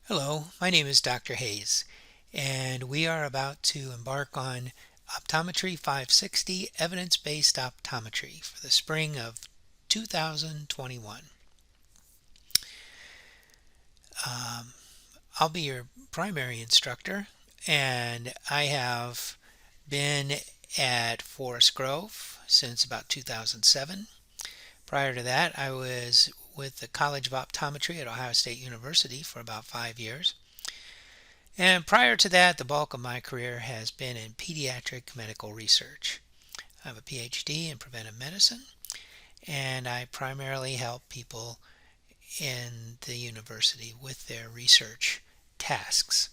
Hello, my name is Dr. Hayes, and we are about to embark on Optometry 560 Evidence-Based Optometry for the spring of 2021. Um, I'll be your primary instructor, and I have been at Forest Grove since about 2007. Prior to that, I was with the College of Optometry at Ohio State University for about 5 years. And prior to that, the bulk of my career has been in pediatric medical research. I have a PhD in preventive medicine, and I primarily help people in the university with their research tasks.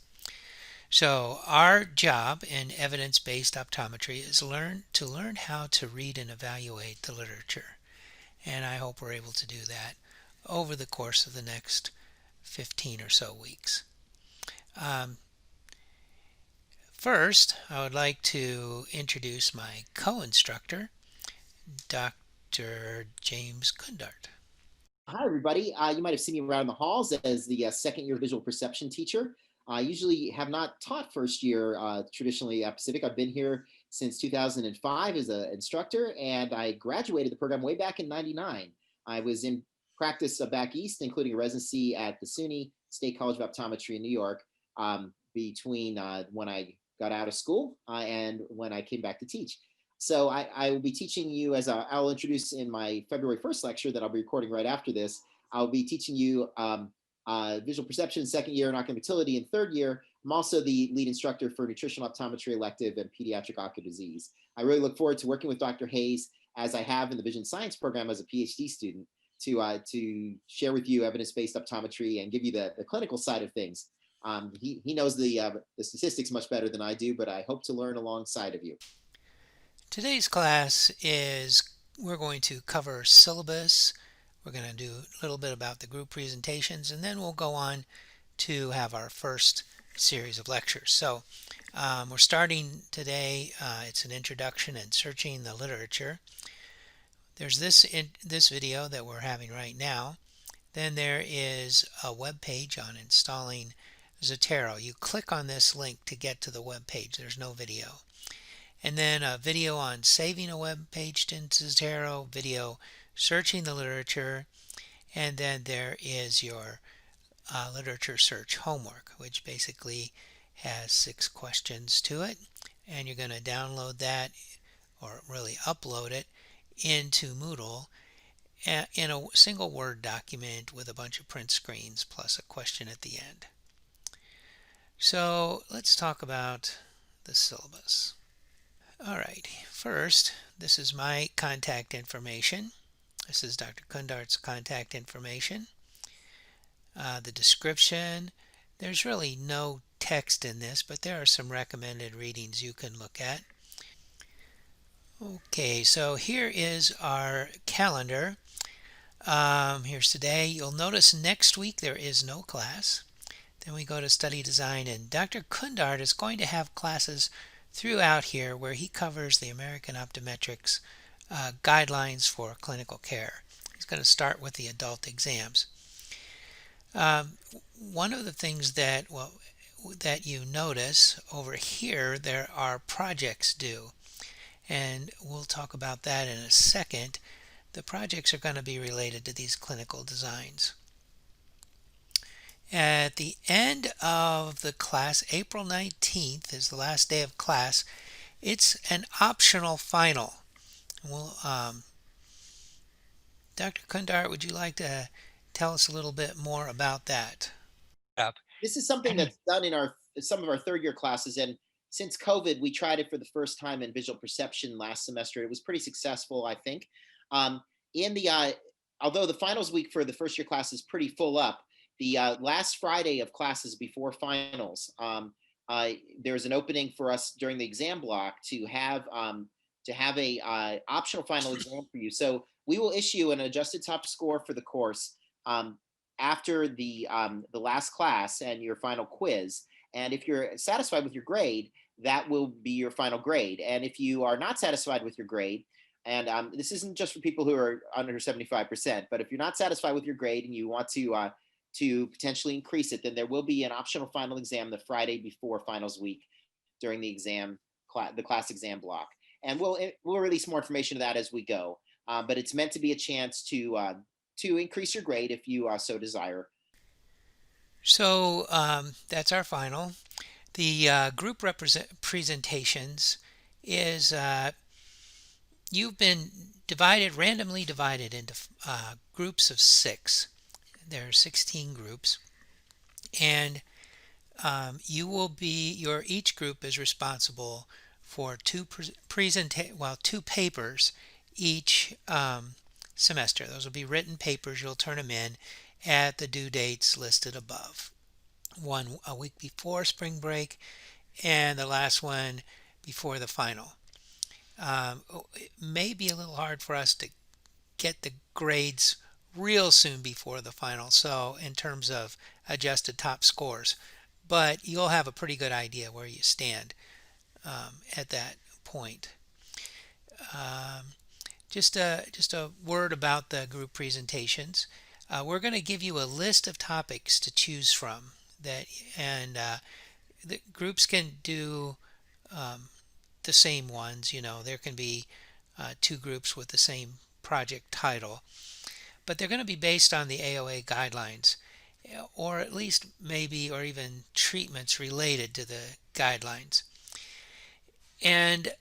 So, our job in evidence-based optometry is to learn how to read and evaluate the literature. And I hope we're able to do that over the course of the next 15 or so weeks. Um, First, I would like to introduce my co-instructor, Dr. James Kundart. Hi, everybody. You might have seen me around the halls as the second year visual perception teacher. I usually have not taught first year traditionally at Pacific. I've been here since 2005 as an instructor, and I graduated the program way back in 99. I was in practice back east, including a residency at the SUNY State College of Optometry in New York between when I got out of school and when I came back to teach. So I will be teaching you I'll introduce in my February 1st lecture that I'll be recording right after this. I'll be teaching you visual perception in second year and ocular motility in third year. I'm also the lead instructor for nutritional optometry elective and pediatric ocular disease. I really look forward to working with Dr. Hayes as I have in the vision science program as a PhD student to share with you evidence-based optometry and give you the clinical side of things. He knows the statistics much better than I do, but I hope to learn alongside of you. Today's class is we're going to cover syllabus. We're going to do a little bit about the group presentations, and then we'll go on to have our first series of lectures. So we're starting today. It's an introduction and searching the literature. There's this video that we're having right now. Then there is a web page on installing Zotero. You click on this link to get to the web page. There's no video. And then a video on saving a web page into Zotero, video searching the literature, and then there is your literature search homework, which basically has 6 questions to it. And you're going to download that, or really upload it, into Moodle in a single Word document with a bunch of print screens plus a question at the end. So let's talk about the syllabus. All right, first, this is my contact information. This is Dr. Kundart's contact information. The description, there's really no text in this, but there are some recommended readings you can look at. Okay, so here is our calendar. Here's today. You'll notice next week there is no class. Then we go to study design, and Dr. Kundart is going to have classes throughout here where he covers the American Optometrics guidelines for clinical care. He's going to start with the adult exams. One of the things that you notice over here, there are projects due, and we'll talk about that in a second. The projects are going to be related to these clinical designs. At the end of the class, April 19th is the last day of class. It's an optional final. Well, Dr. Kundart, would you like to tell us a little bit more about that? Up. This is something that's done in our some of our third year classes, and since COVID, we tried it for the first time in visual perception last semester. It was pretty successful, I think. In the Although the finals week for the first year class is pretty full up, the last Friday of classes before finals, there's an opening for us during the exam block to have a optional final exam for you. So we will issue an adjusted top score for the course. After the last class and your final quiz. And if you're satisfied with your grade, that will be your final grade. And if you are not satisfied with your grade, and this isn't just for people who are under 75%, but if you're not satisfied with your grade and you want to potentially increase it, then there will be an optional final exam the Friday before finals week during the the class exam block. And we'll release more information of that as we go. But it's meant to be a chance to increase your grade if you so desire. So that's our final. The group represent presentations is you've been randomly divided into groups of six. There are 16 groups, and you will be each group is responsible for two papers each semester. Those will be written papers. You'll turn them in at the due dates listed above. One a week before spring break, and the last one before the final. It may be a little hard for us to get the grades real soon before the final, so in terms of adjusted top scores, but you'll have a pretty good idea where you stand at that point. Um, just a word about the group presentations. We're going to give you a list of topics to choose from that, and the groups can do um, the same ones. There can be two groups with the same project title, but they're going to be based on the AOA guidelines, or at least maybe, or even treatments related to the guidelines. And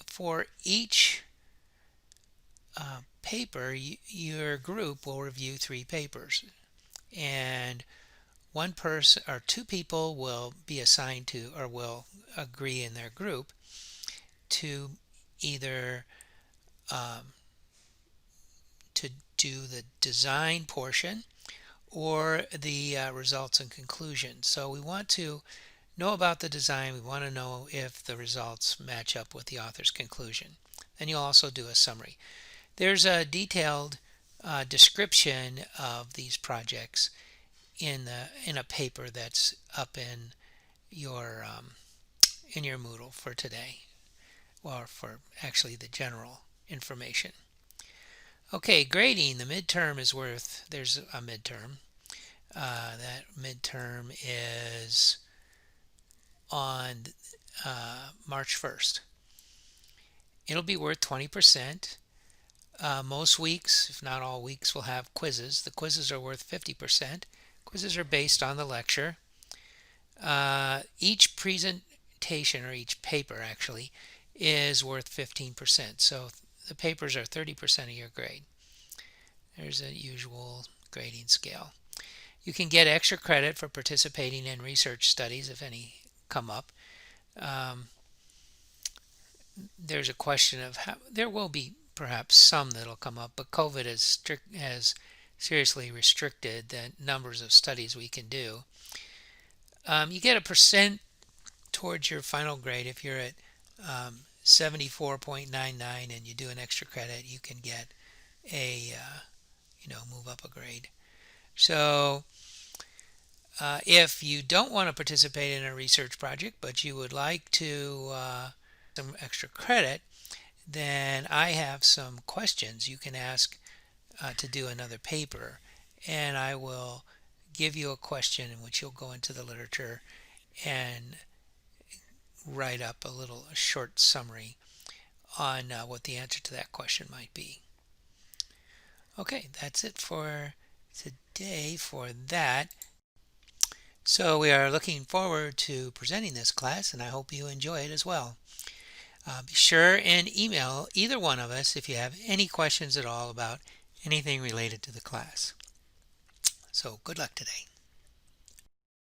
for each paper, your group will review three papers, and one person or two people will be assigned to, or will agree in their group to either um, to do the design portion or the results and conclusions. So we want to know about the design. We want to know if the results match up with the author's conclusion. Then you'll also do a summary. There's a detailed description of these projects in a paper that's up in your Moodle for today, or for actually the general information. Okay, grading. The midterm is worth. There's a midterm. That midterm is on March 1st. It'll be worth 20%. Most weeks, if not all weeks, will have quizzes. The quizzes are worth 50%. Quizzes are based on the lecture. Each presentation, or each paper actually, is worth 15%. So the papers are 30% of your grade. There's a usual grading scale. You can get extra credit for participating in research studies if any come up. There's a question of how there will be perhaps some that'll come up, but COVID has seriously restricted the numbers of studies we can do. You get a percent towards your final grade. If you're at 74.99 and you do an extra credit, you can get move up a grade. So if you don't want to participate in a research project, but you would like to some extra credit, then I have some questions you can ask to do another paper, and I will give you a question in which you'll go into the literature and write up a short summary on what the answer to that question might be. Okay, that's it for today for that. So we are looking forward to presenting this class, and I hope you enjoy it as well. Be sure and email either one of us if you have any questions at all about anything related to the class. So good luck today.